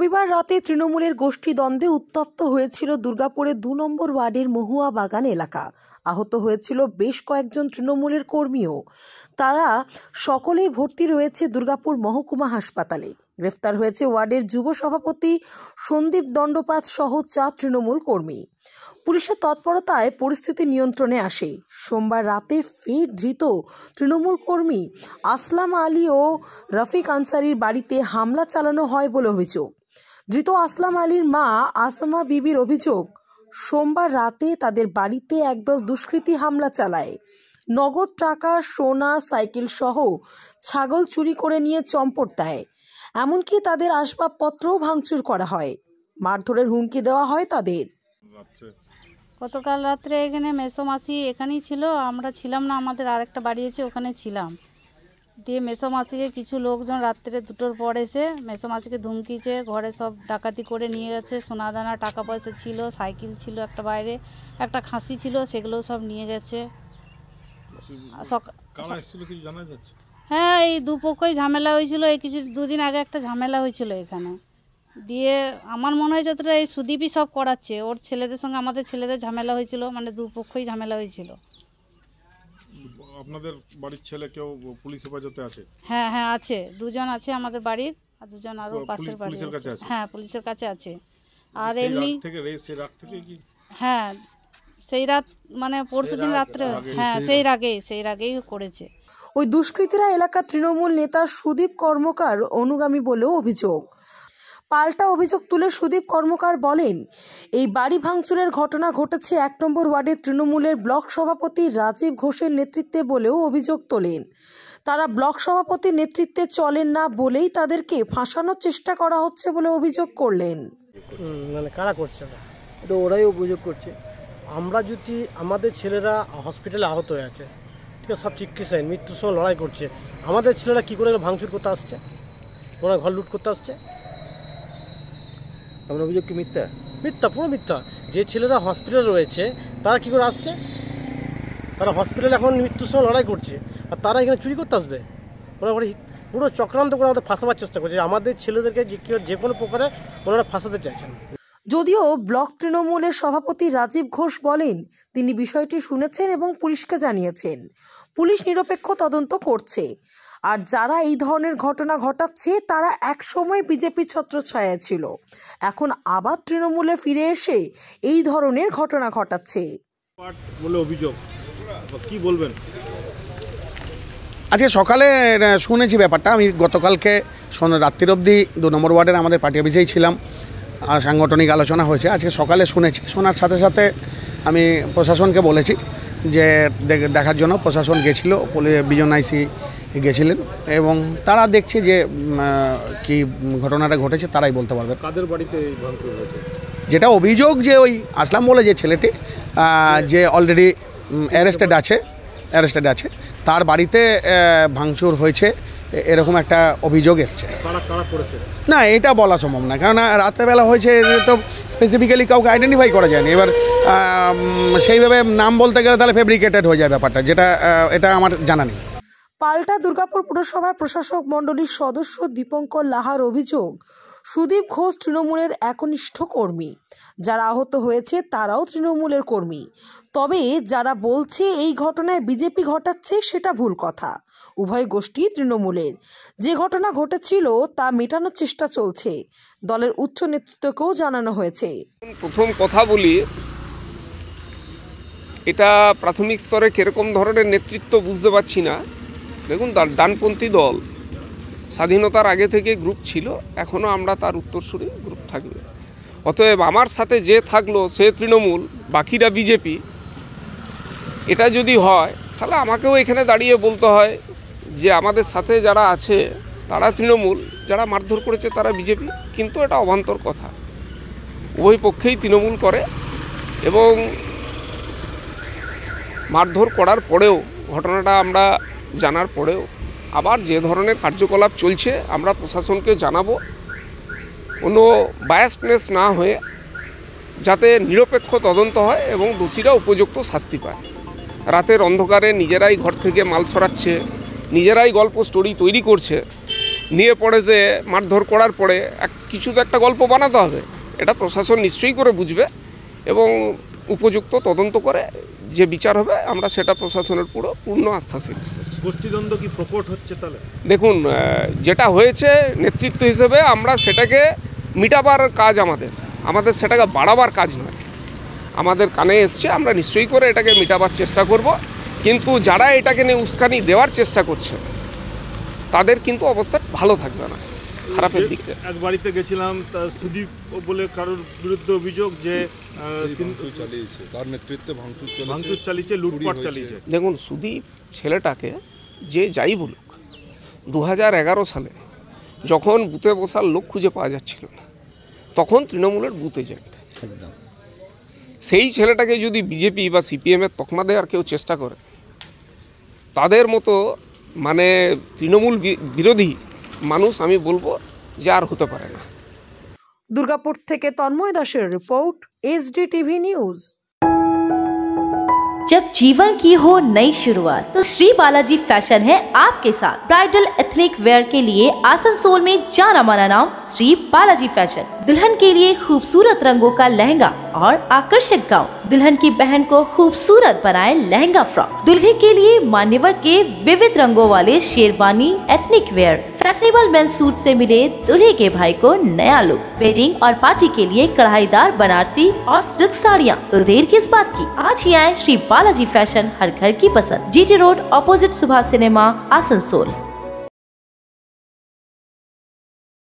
রবিবার রাতে তৃণমূলের গোষ্ঠী দ্বন্দ্বে উত্তপ্ত হয়েছিল দুর্গাপুরের ২ নম্বর ওয়ার্ডের মহুয়া বাগান এলাকা। আহত হয়েছিল বেশ কয়েকজন তৃণমূলের কর্মীও। তারা সকলেই ভর্তি রয়েছে দুর্গাপুর মহকুমা হাসপাতালে। গ্রেফতার হয়েছে ওয়ার্ডের যুব সভাপতি সন্দীপ দণ্ডপাত সহ ৪ তৃণমূল কর্মী। পুলিশের তৎপরতায় পরিস্থিতি নিয়ন্ত্রণে আসে। সোমবার রাতে ফের ধৃত তৃণমূল কর্মী আসলাম আলী ও রফিক আনসারির বাড়িতে হামলা চালানো হয় বলে অভিযোগ। ধৃত আসলাম আলীর মা আসমা বিবির অভিযোগ, সোমবার রাতে তাদের বাড়িতে একদল দুষ্কৃতী হামলা চালায়। নগদ টাকা, সোনা, সাইকেল সহ ছাগল চুরি করে নিয়ে চম্পট দেয়। এমনকি তাদের আসবাবপত্রও ভাঙচুর করা হয়। মারধরের হুমকি দেওয়া হয় তাদের। গতকাল রাত্রে এখানে মেসোমাসি এখানেই ছিল, আমরা ছিলাম না, আমাদের আরেকটা বাড়ি আছে ওখানে ছিলাম। দিয়ে মেসোমাসিকে কিছু লোকজন রাত্রে 2টোর পর এসে মেসোমাসিকে ধুমকিছে, ঘরে সব ডাকাতি করে নিয়ে গেছে। সোনাদানা, টাকা পয়সা ছিল, সাইকেল ছিল একটা, বাইরে একটা খাসি ছিল, সেগুলো সব নিয়ে গেছে। হ্যাঁ, এই দুপক্ষই ঝামেলা হয়েছিল। এই দুদিন আগে একটা ঝামেলা হয়েছিল এখানে। দিয়ে আমার মনে হয় যতটা এই সুদীপই সব করাচ্ছে। ওর ছেলেদের সঙ্গে আমাদের ছেলেদের ঝামেলা হয়েছিল, মানে দুপক্ষই ঝামেলা হয়েছিল। আপনাদের বাড়ির ছেলে কেউ পুলিশ হেফাজতে আছে? হ্যাঁ হ্যাঁ আছে, 2জন আছে আমাদের বাড়ির, আর 2জন আরো পাশের বাড়ি আছে। হ্যাঁ, পুলিশের কাছে আছে। আর এমনি হ্যাঁ, সেই রাত মানে পরশুদিন রাত্রে, হ্যাঁ সেই আগেই করেছে। ওই দুষ্কৃতীরা এলাকার তৃণমূল নেতা সুদীপ কর্মকার অনুগামী বলেও অভিযোগ। পাল্টা অভিযোগ তুলে সুদীপ কর্মকার বলেন, এই বাড়ি ভাঙচুরের ঘটনা ঘটেছে 1 নম্বর ওয়ার্ডের তৃণমূলের ব্লক সভাপতি রাজীব ঘোষের নেতৃত্বে বলেও অভিযোগ তোলেন। তারা ব্লক সভাপতির নেতৃত্বে চলেন না বলেই তাদেরকে ফাঁসানোর চেষ্টা করা হচ্ছে বলে অভিযোগ করলেন। মানে কারা করছে না, এটা ওরাই অভিযোগ করছে। আমরা যদি আমাদের ছেলেরা হসপিটালে আহত হয়ে আছে, ঠিক আছে, সব চিকিৎসায় মৃত্যুর সঙ্গে লড়াই করছে, আমাদের ছেলেরা কী করে ভাঙচুর করতে আসছে, ওরা ঘর লুট করতে আসছে? আপনার অভিযোগ কি মিথ্যা? মিথ্যা, পুরো মিথ্যা। যে ছেলেরা হসপিটালে রয়েছে তারা কি করে আসছে? তারা হসপিটালে এখন মৃত্যুর সঙ্গে লড়াই করছে, আর তারা এখানে চুরি করতে আসবে? ওরা পুরো চক্রান্ত করে আমাদের ফাঁসাবার চেষ্টা করছে। আমাদের ছেলেদেরকে যে কোনো প্রকারে ওনারা ফাঁসাতে চাইছেন। যদিও ব্লক তৃণমূলের সভাপতি রাজীব ঘোষ বলেন, তিনি বিষয়টি শুনেছেন এবং পুলিশকে জানিয়েছেন। পুলিশ নিরপেক্ষ তদন্ত করছে। আর যারা এই ধরনের ঘটনা ঘটাচ্ছে তারা একসময় বিজেপি ছত্রছায়ায় ছিল, এখন আবার তৃণমূলে ফিরে এসে এই ধরনের ঘটনা ঘটাচ্ছে বলে অভিযোগ। কি বলবেন? আজকে সকালে শুনেছি ব্যাপারটা। আমি গতকালকে রাত্রির অবধি 2 নম্বর ওয়ার্ডের আমাদের পার্টি অফিসেই ছিলাম, আর সাংগঠনিক আলোচনা হয়েছে। আজকে সকালে শুনেছি, শোনার সাথে সাথে আমি প্রশাসনকে বলেছি যে দেখার জন্য প্রশাসন গেছিল, বিজন আইসি গেছিলেন এবং তারা দেখছে যে কি ঘটনাটা ঘটেছে তারাই বলতে পারবে। কাদের বাড়িতে ভাঙচুর হয়েছে? যেটা অভিযোগ যে ওই আসলাম বলে যে ছেলেটি যে অলরেডি অ্যারেস্টেড আছে তার বাড়িতে ভাঙচুর হয়েছে, এরকম একটা অভিযোগ এসছে। না, এটা বলা সম্ভব না, কারণ রাত্রেবেলা হয়েছে তো স্পেসিফিক্যালি কাউকে আইডেন্টিফাই করা যায়নি। এবার সেইভাবে নাম বলতে গেলে তাহলে ফেব্রিকেটেড হয়ে যায় ব্যাপারটা, যেটা এটা আমার জানা নেই। পাল্টা দুর্গাপুর পুরসভার প্রশাসক মণ্ডলীর সদস্য দীপঙ্কর লাহার অভিযোগ, সুদীপ ঘোষ তৃণমূলের একনিষ্ঠ কর্মী। যারা আহত হয়েছে তারাও তৃণমূলের কর্মী। তবে যারা বলছে এই ঘটনায় বিজেপি ঘটাচ্ছে সেটা ভুল কথা। উভয় গোষ্ঠী তৃণমূলের। যে ঘটনা ঘটেছিল তা মেটানোর চেষ্টা চলছে। দলের উচ্চ নেতৃত্বকেও জানানো হয়েছে। প্রথম কথা বলি, এটা প্রাথমিক স্তরে কিরকম ধরনের নেতৃত্ব বুঝতে পারছি না। দেখুন, ডানপন্থী দল স্বাধীনতার আগে থেকে গ্রুপ ছিল, এখনও আমরা তার উত্তরসূরি গ্রুপ থাকবে। অতএব আমার সাথে যে থাকলো সে তৃণমূল, বাকিরা বিজেপি। এটা যদি হয় তাহলে আমাকেও এখানে দাঁড়িয়ে বলতে হয় যে আমাদের সাথে যারা আছে তারা তৃণমূল, যারা মারধর করেছে তারা বিজেপি। কিন্তু এটা অবান্তর কথা। উভয় পক্ষেই তৃণমূল করে এবং মারধর করার পরেও, ঘটনাটা আমরা জানার পরেও আবার যে ধরনের কার্যকলাপ চলছে আমরা প্রশাসনকে জানাবো, কোনো বায়াসনেস না হয়ে যাতে নিরপেক্ষ তদন্ত হয় এবং দোষীরা উপযুক্ত শাস্তি পায়। রাতের অন্ধকারে নিজেরাই ঘর থেকে মাল সরাচ্ছে, নিজেরাই গল্প স্টোরি তৈরি করছে, নিয়ে পড়েতে মারধর করার পরে কিছু তো একটা গল্প বানাতে হবে, এটা প্রশাসন নিশ্চয়ই করে বুঝবে এবং উপযুক্ত তদন্ত করে যে বিচার হবে আমরা সেটা প্রশাসনের পূর্ণ আস্থাশীল। গোষ্ঠীদ্বন্দ্ব কি প্রকট হচ্ছে তাহলে? দেখুন, যেটা হয়েছে নেতৃত্ব হিসেবে আমরা সেটাকে মিটাবার কাজ আমাদের সেটাকে বাড়াবার কাজ নয়। আমাদের কানে এসছে, আমরা নিশ্চয়ই করে এটাকে মিটাবার চেষ্টা করব, কিন্তু যারা এটাকে নিয়ে উস্কানি দেওয়ার চেষ্টা করছে তাদের কিন্তু অবস্থা ভালো থাকবে না, খারাপের দিকে। এক বাড়িতে গেছিলাম, সুদীপ বলে কারোর বিরুদ্ধে অভিযোগ যে তার নেতৃত্বে ভাঙচুর চালিয়েছে, লুটপাট চালিয়েছে। দেখুন, সুদীপ ছেলেটাকে যে যাই বলুক, 2011 সালে যখন বুথে বসার লোক খুঁজে পাওয়া যাচ্ছিল না, তখন তৃণমূলের বুথ এজেন্ট। সেই ছেলেটাকে যদি বিজেপি বা সিপিএমের তকমা দেওয়ার কেউ চেষ্টা করে, তাদের মতো মানে তৃণমূল বিরোধী মানুষ আমি বলবো যে আর হতে পারে না। দুর্গাপুর থেকে তন্ময় দাসের রিপোর্ট, SDTV নিউজ। जब जीवन की हो नई शुरुआत तो श्री बालाजी फैशन है आपके साथ। ब्राइडल एथनिक वेयर के लिए आसनसोल में जाना माना नाम श्री बालाजी फैशन। दुल्हन के लिए खूबसूरत रंगों का लहंगा और आकर्षक गाउन, दुल्हन की बहन को खूबसूरत बनाए लहंगा फ्रॉक, दुल्हे के लिए मान्यवर के विविध रंगों वाले sherwani ethnic wear, fashionable men's suit से मिले दुल्हे के भाई को नया लुक, वेडिंग और पार्टी के लिए कढ़ाईदार बनारसी और सिल्क साड़ियाँ। तो देर किस बात की, आज ही आए श्री बालाजी फैशन, हर घर की पसंद। GT road, opposite Subhash cinema, Asansol.